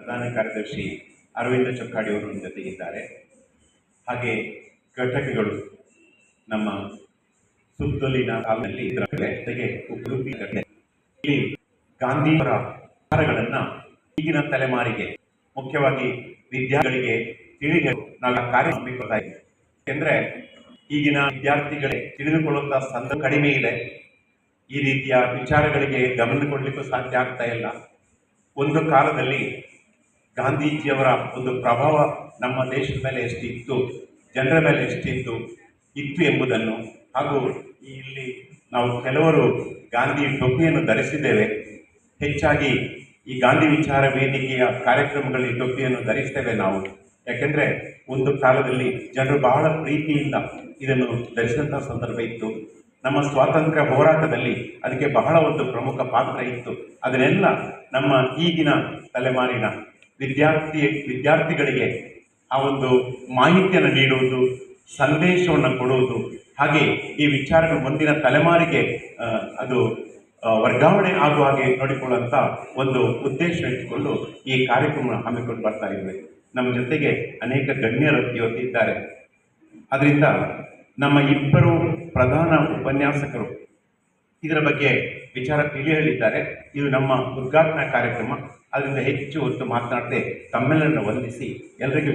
ಪ್ರಧಾನ ಕಾರ್ಯದರ್ಶಿ ಅರವಿಂದ ಚೊಕ್ಕಾಡಿ ಅವರು ನಮ್ಮ ಜೊತೆಗಿದ್ದಾರೆ. ಹಾಗೆ ಘಟಕಗಳು ನಮ್ಮ ಸುತ್ತಲಿನ ಕಾಲದಲ್ಲಿ ಉಡುಪಿ ಇಲ್ಲಿ ಗಾಂಧಿಯವರ ವಿಚಾರಗಳನ್ನು ಈಗಿನ ತಲೆಮಾರಿಗೆ, ಮುಖ್ಯವಾಗಿ ವಿದ್ಯಾರ್ಥಿಗಳಿಗೆ ತಿಳಿಯಲು ನಾವು ಕಾರ್ಯ ಹಮ್ಮಿಕೊಳ್ತಾ ಇದ್ದೇವೆ. ಯಾಕೆಂದ್ರೆ ಈಗಿನ ವಿದ್ಯಾರ್ಥಿಗಳೇ ತಿಳಿದುಕೊಳ್ಳುವಂತಹ ಸಂದರ್ಭ ಕಡಿಮೆ ಇದೆ. ಈ ರೀತಿಯ ವಿಚಾರಗಳಿಗೆ ಗಮನ ಕೊಡಲಿಕ್ಕೂ ಸಾಧ್ಯ ಆಗ್ತಾ ಇಲ್ಲ. ಒಂದು ಕಾಲದಲ್ಲಿ ಗಾಂಧೀಜಿಯವರ ಒಂದು ಪ್ರಭಾವ ನಮ್ಮ ದೇಶದ ಮೇಲೆ ಎಷ್ಟಿತ್ತು, ಜನರ ಮೇಲೆ ಇತ್ತು ಎಂಬುದನ್ನು, ಹಾಗೂ ಇಲ್ಲಿ ನಾವು ಕೆಲವರು ಗಾಂಧಿ ಟೊಪ್ಪಿಯನ್ನು ಧರಿಸಿದ್ದೇವೆ. ಹೆಚ್ಚಾಗಿ ಈ ಗಾಂಧಿ ವಿಚಾರ ವೇದಿಕೆಯ ಕಾರ್ಯಕ್ರಮಗಳಲ್ಲಿ ಟೊಪ್ಪಿಯನ್ನು ಧರಿಸ್ತೇವೆ ನಾವು. ಯಾಕೆಂದರೆ ಒಂದು ಕಾಲದಲ್ಲಿ ಜನರು ಬಹಳ ಪ್ರೀತಿಯಿಂದ ಇದನ್ನು ಧರಿಸಿದಂಥ ಸಂದರ್ಭ ಇತ್ತು. ನಮ್ಮ ಸ್ವಾತಂತ್ರ್ಯ ಹೋರಾಟದಲ್ಲಿ ಅದಕ್ಕೆ ಬಹಳ ಒಂದು ಪ್ರಮುಖ ಪಾತ್ರ ಇತ್ತು. ಅದನ್ನೆಲ್ಲ ನಮ್ಮ ಈಗಿನ ತಲೆಮಾರಿನ ವಿದ್ಯಾರ್ಥಿಗಳಿಗೆ ಆ ಒಂದು ಮಾಹಿತಿಯನ್ನು ನೀಡುವುದು, ಸಂದೇಶವನ್ನು ಕೊಡುವುದು, ಹಾಗೆ ಈ ವಿಚಾರಗಳು ಮುಂದಿನ ತಲೆಮಾರಿಗೆ ಅದು ವರ್ಗಾವಣೆ ಆಗುವ ಹಾಗೆ ನೋಡಿಕೊಳ್ಳುವಂಥ ಒಂದು ಉದ್ದೇಶ ಇಟ್ಟುಕೊಂಡು ಈ ಕಾರ್ಯಕ್ರಮ ಹಮ್ಮಿಕೊಂಡು ಬರ್ತಾ ಇದ್ವಿ. ನಮ್ಮ ಜೊತೆಗೆ ಅನೇಕ ಗಣ್ಯರು ಇವತ್ತಿದ್ದಾರೆ. ಅದರಿಂದ ನಮ್ಮ ಇಬ್ಬರು ಪ್ರಧಾನ ಉಪನ್ಯಾಸಕರು ಇದರ ಬಗ್ಗೆ ವಿಚಾರ ಹೇಳಿದ್ದಾರೆ. ಇದು ನಮ್ಮ ಉದ್ಘಾಟನಾ ಕಾರ್ಯಕ್ರಮ. ಅದರಿಂದ ಹೆಚ್ಚು ಹೊತ್ತು ಮಾತನಾಡದೆ ತಮ್ಮೆಲ್ಲರನ್ನು ವಂದಿಸಿ ಎಲ್ಲರಿಗೂ